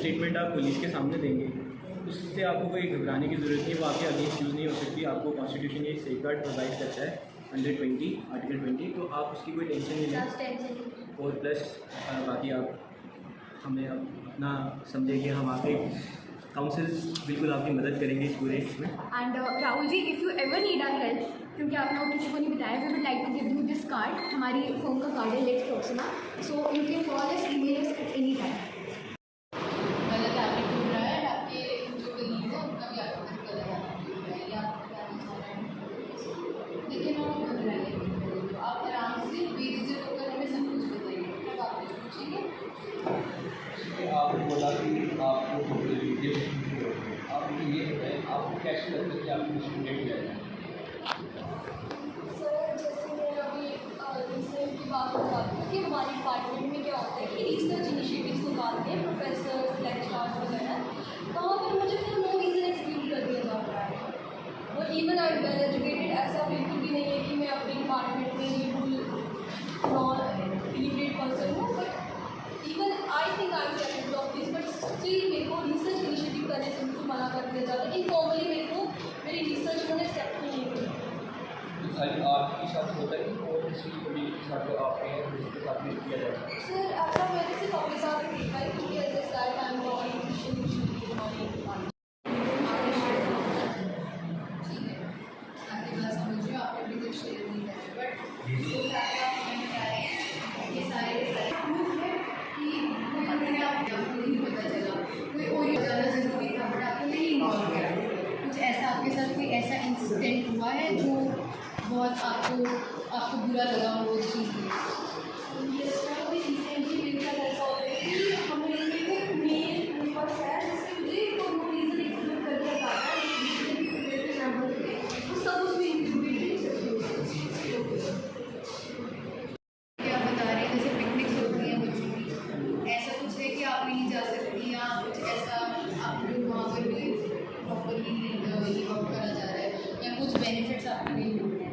Statement आप police के सामने देंगे, उससे आपको कोई घबराने की ज़रूरत नहीं, वो आपके अगेंस्ट यूज़ नहीं हो सकती। आपको कॉन्स्टिट्यूशन ये सेफगार्ड प्रोवाइड करता है अंडर 20 आर्टिकल 20, तो आप उसकी कोई टेंशन नहीं लें। और प्लस बाकी आप हमें अपना समझे कि हम आपके काउंसिल बिल्कुल आपकी मदद करेंगे इस पूरे इसमें। And Rahul ji, if you ever need our help, क्योंकि आपने वो किसी को नहीं बताया, we would like to give you this card, हमारी फोन का कार्ड है let's Proxima, so you can call us, email us at any time. गलत एटीट्यूड रहा है, आपके जो कलीग हैं उनका भी आपके तरफ गलत एटीट्यूड है, या आपको कहना चाह रहे हैं। लेकिन आप घबराइए, आप आराम से बेझिझक होकर हमें सब कुछ बताइए, तब आप कुछ पूछेंगे। आपने बोला कि आपको आप ये बताएं आपको कैसे लगता है कि आपको स्टूडेंट जाएगा? सर, जैसे मैं अभी रिसर्च की बात बताती हूँ कि हमारे डिपार्टमेंट में क्या होता है कि रिसर्च इनिशिएटिव्स निकालते हैं प्रोफेसर्स, लेक्चरर्स वगैरह, वहाँ पर मुझे फिर नो रीज़न एक्सक्लूड कर दिया जाता है। और इवन आई वेल एजुकेटेड, ऐसा बिल्कुल भी नहीं है कि मैं अपने डिपार्टमेंट में बिल्कुल नॉन इलिटरेट पर्सन हूँ, but even I think I am capable of this, but still मेरे को रिसर्च इनिशिएटिव करने से मुझको मना कर दिया जाता है। इनफॉर्मली मेरे को मेरी रिसर्च उन्होंने एक्सेप्ट नहीं की। आपके साथ होता है कि और किसी कम्युनिटी के साथ आपके उसके साथ भी किया जाता है? सर, ऐसा मैंने सिर्फ अपने साथ ही देखा है, क्योंकि as a start I am not ठीक है, आपकी बात समझ रही हूँ, आपने अभी तक शेयर नहीं करा, बट जो फैक्ट आप हमें बता रहे हैं ये सारे प्रूफ है कि कोई उन्होंने आपको नहीं पता चला, कोई और ज़्यादा ज़रूरी था बट आपको नहीं इन्वॉल्व किया, कुछ ऐसा आपके साथ कोई ऐसा इंसिडेंट हुआ है जो बहुत आपको बुरा लगा हो उस चीज़ में? रिसेंटली मेरे साथ ऐसा होता है कि हमें एक मेल मेरे पास है जिससे मुझे कोई रीज़न एक्सप्लेन कर दिया जाता है, मेंबर थे तो सब उसमें इंक्लूडेड क्या बता रहे हैं जैसे पिकनिक्स होती हैं बच्चों की, ऐसा कुछ है कि आप नहीं जा सकती या कुछ ऐसा आपको वहाँ पर भी प्रॉपरली वर्क करा जा रहा है या कुछ बेनिफिट्स आपको नहीं मिल रहे हैं?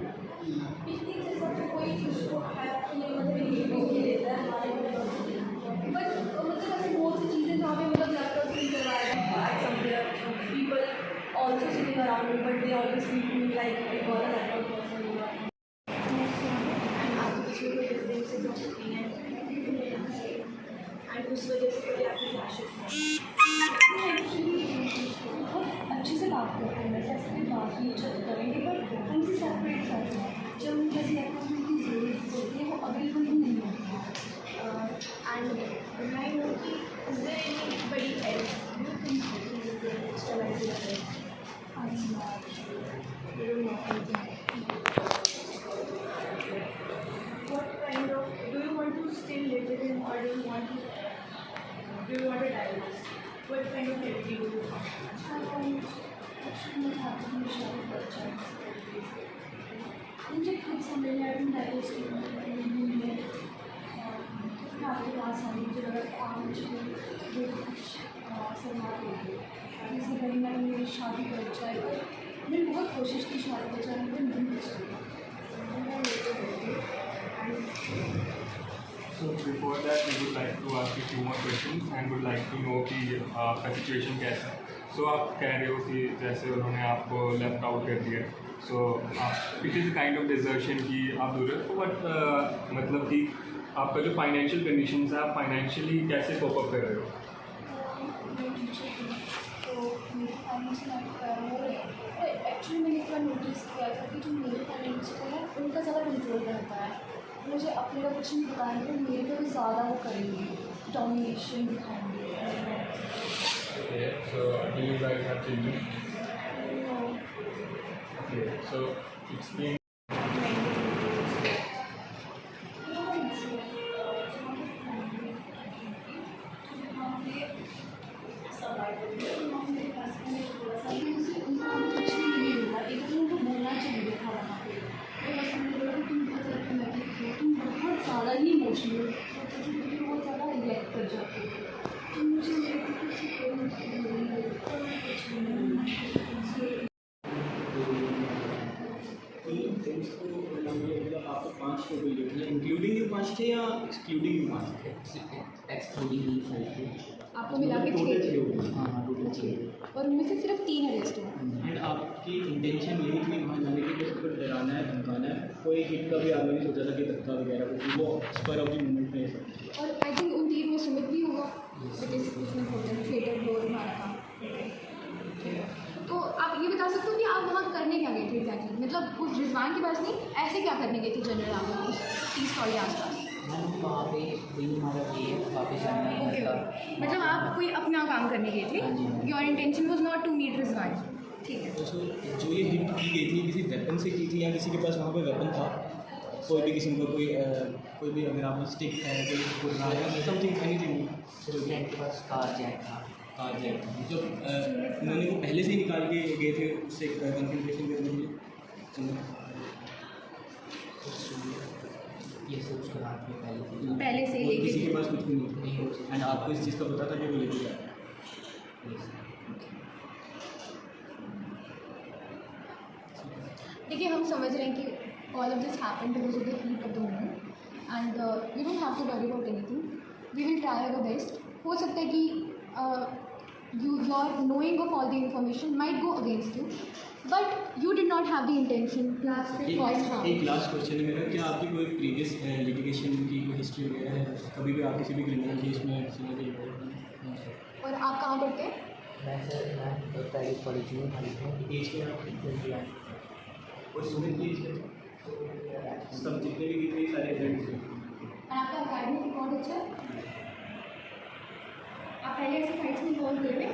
पिकनिक से सबको कोई खुशबू है अपने मतलब ये लेता है हमारे, बट मतलब ऐसी बहुत सी चीज़ें जहाँ पे मतलब लैपटॉप फील करवाएगा people also sitting around but they always feel like एक और लैपटॉप पर्सन हुआ एंड आपके बीच में कोई डिफरेंसेस हो सकती हैं एंड उस वजह से कोई आपकी क्लैशेस बहुत अच्छे से बात करते हैं, वैसे ऐसे भी बात नहीं अच्छे से करेंगे पर हमसे सेपरेट करते हैं जब जैसी एक्टिविटी की ज़रूरत होती है वो अवेलेबल ही नहीं होती है। एंड आई नो कि is there anybody else you think extra what kind of do you want to still live with him or do you want to divorce? What kind of therapy do you want? Actually not happening मुझे खुद समझ में आया divorce के लिए आपके पास आने मुझे लगा कि आप मुझे सलाह देंगे जैसे कहीं ना कहीं मेरी शादी कर जाए, मैंने बहुत कोशिश की शादी कर जाए मुझे नहीं चाहिए। So before that, we would like to ask you few more questions and would like to know कि आपका सिचुएशन कैसा है। So आप कह रहे हो कि जैसे उन्होंने आपको लेफ्ट आउट कर दिया, so आप it is kind of desertion की आप दूर हो, बट मतलब कि आपका जो फाइनेंशियल कंडीशन है आप फाइनेंशियली कैसे कोप अप कर रहे हो? एक्चुअली मैंने इतना नोटिस किया था कि जो मेरे पेरेंट्स को है उनका ज़्यादा कंट्रोल रहता है, मुझे अपने का कुछ नहीं बताएंगे, मेरे को भी ज़्यादा वो करेंगे, डोमिनेशन दिखाएंगे। Okay, so do you guys have children? No. Okay, so explain. ज़्यादा ही इमोशनल बहुत ज़्यादा रिएक्ट कर जाते हैं, तो मुझे आपको 5 टोटल लिखना है, इंक्लूडिंग ये 5 थे या एक्सक्लूडिंग ये 5 थे? एक्सक्लूडिंग 5 थे। आपको मिला के टोटल 6 6 हो गए। हाँ हाँ टोटल 6। और उनमें से सिर्फ 3 अरेस्ट हुए। एंड आपकी इंटेंशन यही थी वहाँ जाने की कि उसको डराना है धमकाना है, कोई हिट का भी आपने नहीं सोचा था कि धक्का वगैरह कुछ, वो स्पर ऑफ द मोमेंट में ये सब। और आई थिंक उन 3 में सुमित भी होगा, बिकॉज उसने फेटर ब्लो मारा था। तो आप ये बता सकते हो कि आप वहाँ करने क्या गए थे एग्जैक्टली, मतलब उस रिजवान के पास नहीं, ऐसे क्या करने गए थे जनरल आप उस 30 स्टॉल के आसपास? हम वहाँ पे कोई हमारा ये वापस जाना है ओके, मतलब मतलब आप कोई अपना काम करने गए थे, your intention was not to meet Rizwan, ठीक है। तो जो ये हिट की गई थी किसी वेपन से की थी या किसी के पास वहाँ पे वेपन था, कोई भी किसी को कोई भी अगर आप स्टिक है कोई समथिंग एनीथिंग, फ्रेंड के पास कार जैक था। कार जैक जो उन्होंने वो पहले से ही निकाल के गए थे उससे कंसंट्रेशन करने के लिए। ये सब उसके हाथ में पहले से ही और लेके किसी थे। के पास कुछ भी नहीं नहीं हो था एंड आपको इस चीज़ का पता था कि वो लेके जा रहा है। देखिए हम समझ रहे हैं कि all of this happened because of the heat of the moment and you don't have to worry about anything, we will try our best. हो सकता है कि your knowing of all the information might go against you, but you did not have the intention to cause harm. एक last question है मेरा, क्या आपकी कोई प्रीवियस लिटिगेशन की कोई हिस्ट्री वगैरह है, कभी भी आप किसी भी क्रिमिनल केस में और आप कहाँ पढ़ते हैं? मैं सर मैं पहले कॉलेज में था एज के आप और स्टूडेंट की एज सब जितने भी कितने सारे एजेंट्स हैं। और आपका अकेडमिक रिकॉर्ड अच्छा है? आप पहले ऐसे फाइट्स में इन्वॉल्व हुए हैं?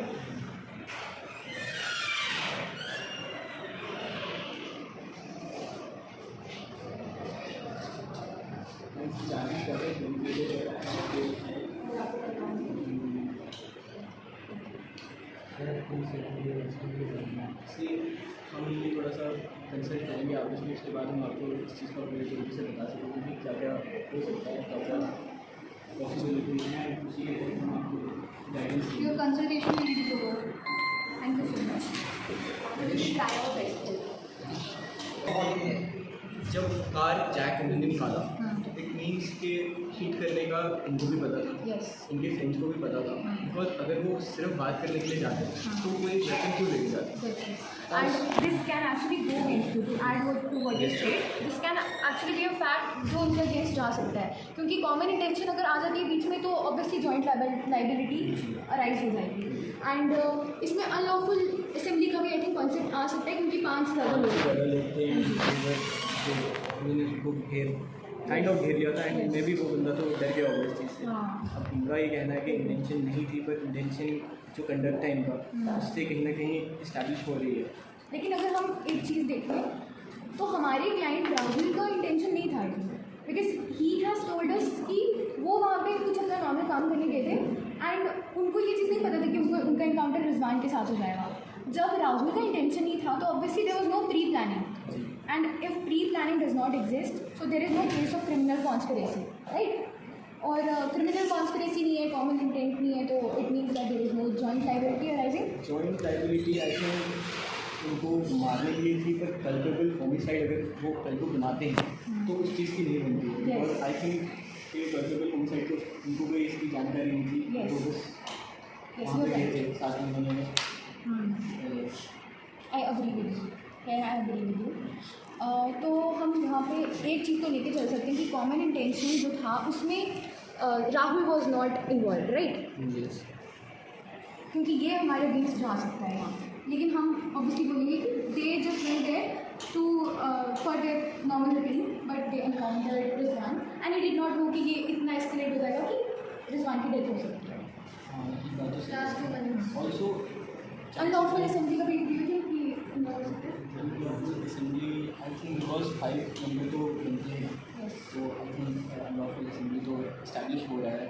जाने कर हम ये थोड़ा सा कंसल्ट करेंगे आप उसमें, उसके बाद हम आपको इस चीज़ का पूरी तरीके से बता सकेंगे कि क्या क्या हो सकता है, क्या क्या पॉसिबिलिटी है, उसी के तहत हम आपको guidance Your consultation will be over. Thank you so much. We will try our best. जब कार जैक उन्होंने निकाला इट मीन्स के हिट करने का इनको भी पता था, Yes. इनके फ्रेंड्स को भी पता था, बिकॉज अगर वो सिर्फ बात करने के लिए जाते तो कोई वेपन क्यों लेके जाते। And this can actually go against you. To add to what you said, this can actually be a fact जो उनके अगेंस्ट जा सकता है, क्योंकि कॉमन इंटेंशन अगर आ जाती है बीच में तो ऑब्वियसली जॉइंट लाइबिलिटी अराइज हो जाएगी। एंड इसमें अनलॉफुल असेंबली का भी आई थिंक कॉन्सेप्ट आ सकता है, क्योंकि 5 ज़्यादा लोग हैं। ज़्यादा लोग थे जो उन्होंने उनको काइंड ऑफ घेर लिया था एंड मैं भी वो बंदा तो डर गया होगा इस चीज़ से। हाँ। अब इनका ये कहना है कि इंटेंशन नहीं थी, पर इंटेंशन जो कंडक्ट है इनका उससे कहीं ना कहीं इस्टेब्लिश हो रही है। लेकिन अगर हम एक चीज़ देखें तो हमारे क्लाइंट राहुल का इंटेंशन नहीं था इसमें, because he has told us कि वो वहाँ पे कुछ अपना नॉर्मल काम करने गए थे एंड उनको ये चीज़ नहीं पता था कि उनका इनकाउंटर रिजवान के साथ हो जाएगा। जब राहुल का इंटेंशन नहीं था तो obviously there was no pre planning, and if pre planning does not exist so there is no case of criminal conspiracy, right. और क्रिमिनल कॉन्स्पिरेसी नहीं है, कॉमन इंटेंट नहीं है, तो it means that there is no joint liability arising. Joint liability I think उनको मारने के लिए थी, पर कल्पेबल होमिसाइड अगर वो कल को बनाते हैं तो उस चीज़ की नहीं बनती है। Yes. और आई थिंक कि कल्पेबल होमिसाइड को उनको कोई इसकी जानकारी नहीं थी। Yes. तो बस Yes, वहाँ पे you're गए right. थे 7 महीने में। I agree with you, I agree with you. तो हम यहाँ पे एक चीज़ तो लेके चल सकते हैं कि कॉमन इंटेंशन जो था उसमें Rahul was not involve, right, क्योंकि ये हमारे अगेंस्ट जा सकता है यहाँ। लेकिन हम ऑब्वियसली बोलेंगे कि they just went there to for their normal routine, but they encountered Rizwan and he did not know कि ये इतना एस्केलेट हो जाएगा कि रिजवान की डेथ हो सकती है। Last 2 minutes. Also unlawful assembly का भी यू थिंक कि involve हो सकता है? Unlawful assembly I think because 5 number तो बनते हैं, Yes. तो आई थिंक अनलॉफुल असेंबली तो इस्टेब्लिश हो रहा है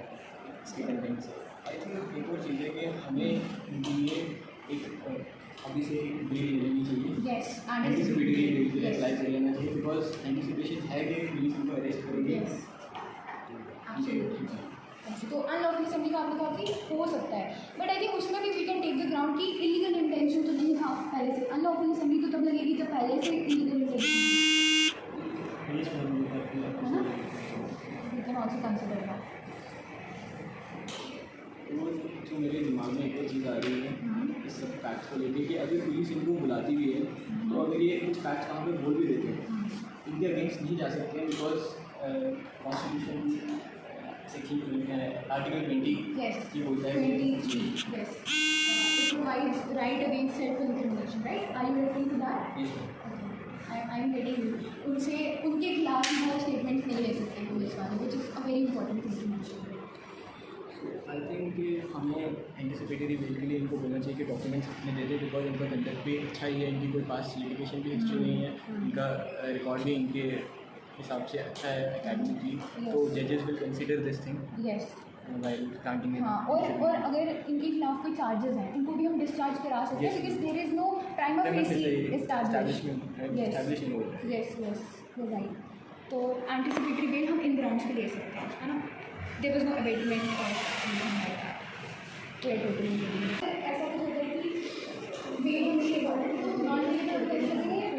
इसके कंटेंट से। आई थिंक एक और चीज़ है कि हमें इनके लिए एक अभी से एक डे ले लेनी चाहिए, Yes. Anticipatory day Yes. Apply कर लेना चाहिए, बिकॉज एंटिसिपेशन है कि पुलिस उनको अरेस्ट करेगी। Yes. Absolutely. तो अनलॉफुल असेंबली का आपने कहा कि हो सकता है, बट आई थिंक उसमें भी we can take the ground कि इलीगल इंटेंशन तो नहीं था पहले से। अनलॉफुल असेंबली तो तब लगेगी जब पहले से इलीगल इंटेंशन है ना, we can also consider that. वो तो मेरे दिमाग में एक और चीज़ आ रही है इस सब फैक्ट्स को लेके कि अगर पुलिस इनको बुलाती भी है तो अगर ये कुछ फैक्ट्स वहाँ पे बोल भी देते हैं इनके अगेंस्ट नहीं जा सकते हैं because constitution section article 20 Yes. ये बोलता है 20, yes. It provides right against self-incrimination, right? Are you referring to that? कि I'm getting you. उनसे उनके खिलाफ वो स्टेटमेंट नहीं ले सकते पुलिस वाले, which is a very important thing to mention. I think कि हमें एंटिसिपेटरी बेल के लिए इनको बोलना चाहिए कि डॉक्यूमेंट्स अपने दे दे बिकॉज इनका कंडक्ट भी अच्छा ही है, इनकी कोई पास लिटिगेशन भी हिस्ट्री नहीं है, इनका रिकॉर्ड भी इनके हिसाब से अच्छा है एकेडमिकली, तो जजेस will consider this thing Yes. While counting हाँ, और अगर इनके खिलाफ कोई चार्जेस हैं इनको भी हम डिस्चार्ज करा सकते हैं, because there is no prima facie established. Yes, you right. तो एंटिसिपेटरी बेल हम इन ग्राउंड्स पे ले सकते हैं, है ना. देयर वाज नो अबेटमेंट तो ऐसा कुछ होता है कि बेल होने नॉन लीगल कर सकते हैं.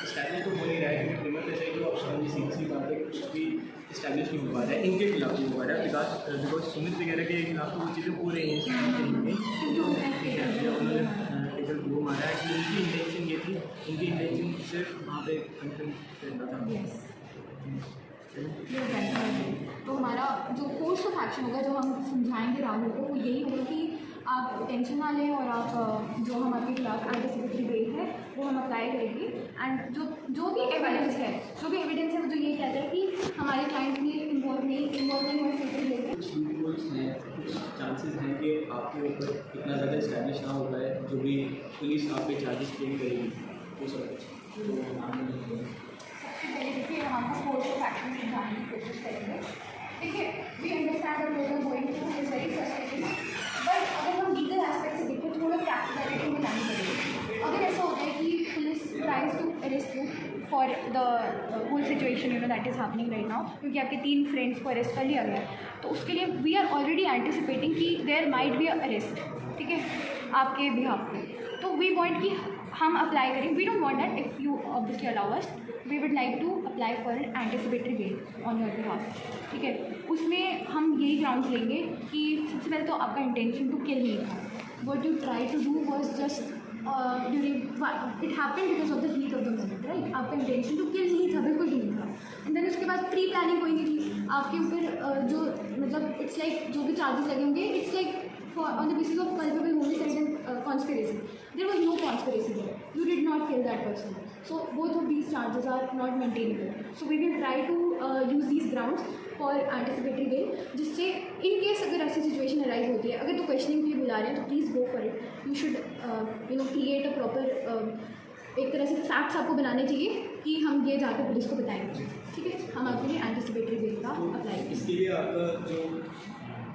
स्टैब्लिश तो हो नहीं रहा है क्योंकि प्रीमियर फेस जो ऑप्शन सीधी बात है कुछ भी स्टैब्लिश नहीं हो पा रहा है, इनके खिलाफ नहीं हो पा रहा है बिकॉज सुमित वगैरह के खिलाफ तो वो चीज़ें हो रही हैं फेडरल वो मारा है कि उनकी इंटेंशन ये थी, उनकी इंटेंशन सिर्फ वहाँ पे कंफर्म करना था. तो हमारा जो कोर्स ऑफ एक्शन होगा जो हम समझाएंगे राहुल को वो यही होगा कि आप टेंशन ना लें और आप जो हम आपके खिलाफ एंटिसिपेटरी बेल है वो हम अप्लाई करेंगे. एंड जो भी एविडेंस है वो जो ये कहता है कि हमारे क्लाइंट भी इन्वॉल्व नहीं हुए फेडरल बेल में. कुछ लूपहोल्स हैं, कुछ चांसेस हैं कि आपके ऊपर इतना ज़्यादा इस्टेब्लिश ना हो पाए जो भी पुलिस आप पे चार्जेस क्लेम करेगी वो सब कुछ. सबसे पहले देखिए हम आपको कोर्स ऑफ एक्शन समझाने की कोशिश करेंगे. देखिए we understand that we are going through is very frustrating, but अगर हम लीगल एस्पेक्ट से देखें थोड़ा प्रैक्टिकलिटी में लानी पड़ेगी. अगर ऐसा होता है कि police tries to arrest you for the whole situation that is happening right now, क्योंकि आपके 3 फ्रेंड्स को अरेस्ट कर लिया गया है, तो उसके लिए वी आर ऑलरेडी एंटिसिपेटिंग कि there might be a arrest, ठीक है, आपके बिहाफ पे. तो वी वांट कि हम अप्लाई करें. We don't want that if you obviously allow us, we would like to apply for an anticipatory bail on your behalf, ठीक है. उसमें हम यही ग्राउंड्स लेंगे कि सबसे पहले तो आपका इंटेंशन टू किल नहीं था. What you try to do was just during it happen because of the heat of the moment, right. आपका इंटेंशन टू किल नहीं था, बिल्कुल भी नहीं था. एंड देन उसके बाद प्री प्लानिंग कोई नहीं थी आपके ऊपर. जो मतलब इट्स लाइक जो भी चार्जेस लगे होंगे it's like on the basis of culpable homicide and conspiracy. There was no conspiracy there. You did not kill that person. So both of these charges are not maintainable. So we will try to use these grounds for anticipatory bail, जिससे in case अगर ऐसी situation arise होती है, अगर तो questioning के लिए बुला रहे हैं तो please go for it. You should create a proper एक तरह से फैक्ट्स आपको बनाने चाहिए कि हम ये जाकर पुलिस को बताएंगे, ठीक है. हम आपके लिए एंटिसिपेटरी बेल का अप्लाई करेंगे. इसके लिए आपका जो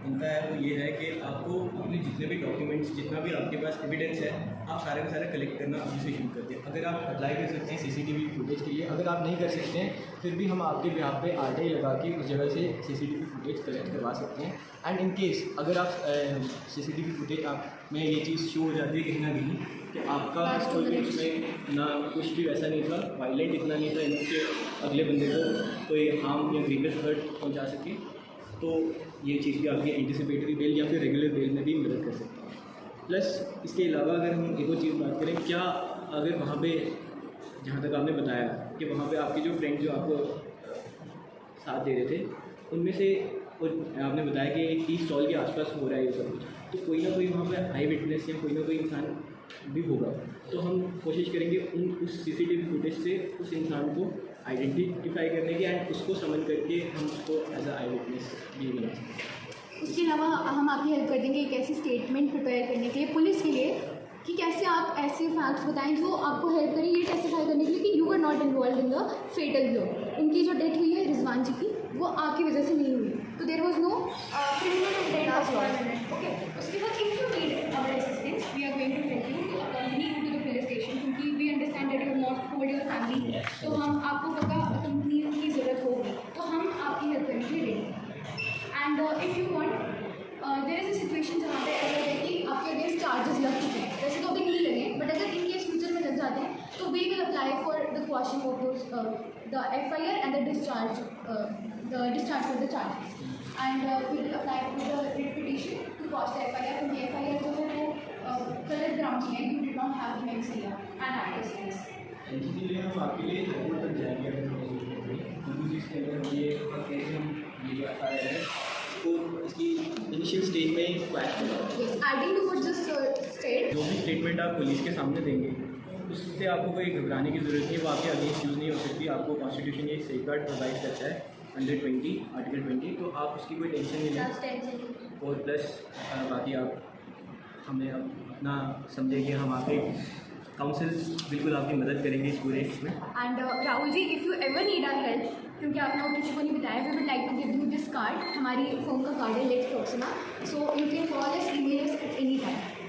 बनता है वो ये है कि आपको अपने जितने भी डॉक्यूमेंट्स, जितना भी आपके पास एविडेंस है, आप सारे का सारा कलेक्ट करना अभी से शुरू कर दें. अगर आप अप्लाई कर सकते हैं सीसीटीवी फुटेज के लिए, अगर आप नहीं कर सकते हैं फिर भी हम आपके बिहाफ पे आरटीआई लगा के उस जगह से सीसीटीवी फुटेज कलेक्ट करवा सकते हैं. एंड इन केस अगर आप सीसीटीवी फुटेज आप में ये चीज़ शो हो जाती है कहीं ना कहीं कि आपका स्टोरीज में ना कुछ भी वैसा नहीं था, वायलेंट इतना नहीं था इनके अगले बंदे को कोई हार्म या ग्रीवियस हर्ट पहुँचा सके, तो ये चीज़ भी आपकी एंटिसिपेटरी बेल या फिर रेगुलर बेल में भी मदद कर सकती है. प्लस इसके अलावा अगर हम एक और चीज़ बात करें, क्या अगर वहाँ पे जहाँ तक आपने बताया कि वहाँ पे आपके जो फ्रेंड जो आपको साथ दे रहे थे उनमें से आपने बताया कि एक टी स्टॉल के आसपास हो रहा है ये सब कुछ, तो कोई ना कोई वहाँ पे आई विटनेस या कोई ना कोई इंसान भी होगा, तो हम कोशिश करेंगे उस सीसीटीवी फुटेज से उस इंसान को आइडेंटिफाई करने की एंड उसको समझ करके हम उसको एज अ आई विटनेस भी बना सकते हैं. उसके अलावा हम आपकी हेल्प कर देंगे एक ऐसी स्टेटमेंट प्रिपेयर करने के लिए पुलिस के लिए कि कैसे आप ऐसे फैक्ट्स बताएं जो आपको हेल्प करें ये टेस्टिफाई करने के लिए कि you are not involve in the fatal blow. इनकी जो डेथ हुई है रिजवान जी की, वो आपकी वजह से नहीं हुई, तो there was no criminal intent of yours. Okay, उसके बाद if you need our assistance we are going to help you to accompany you to the police station, क्योंकि we understand that you have not told your family, तो हम आपको पक्का accompany की ज़रूरत होगी, तो हम आपकी हेल्प करने के लिए रेडी हैं. And if you want there is a situation जहाँ पे ऐसा है कि आपके अगेंस्ट चार्जेस लग चुके हैं, वैसे तो अभी नहीं लगे, बट अगर in case quashing of those the FIR and the discharge for the charges. And we will apply for the writ petition to quash the FIR, क्योंकि FIR जो है वो गलत ग्राउंड्स में you did not have MCA and access. इसी लिए हम आपके लिए कोर्ट तक जाएंगे अगर क्योंकि इसके अंदर ये कैसे हम ये FIR है तो इसकी इनिशियल स्टेज में क्वैश होगा। Yes, adding to what just said. जो भी स्टेटमेंट आप पुलिस के सामने देंगे उससे आपको कोई घबराने की ज़रूरत नहीं, वो आपके अगेंस्ट यूज़ नहीं हो सकती। आपको कॉन्स्टिट्यूशन ये सेफगार्ड प्रोवाइड करता है अंडर 20 आर्टिकल 20, तो आप उसकी कोई टेंशन नहीं लें। और प्लस बाकी आप हमें अपना समझे कि हम आपके काउंसिल बिल्कुल आपकी मदद करेंगे इस पूरे इसमें। And Rahul ji, if you ever need our help, क्योंकि आपने वो किसी को नहीं बताया, we would like to give you this card, हमारी फ़ोन का कार्ड है Lex Proxima, so you can call us, email us at any time.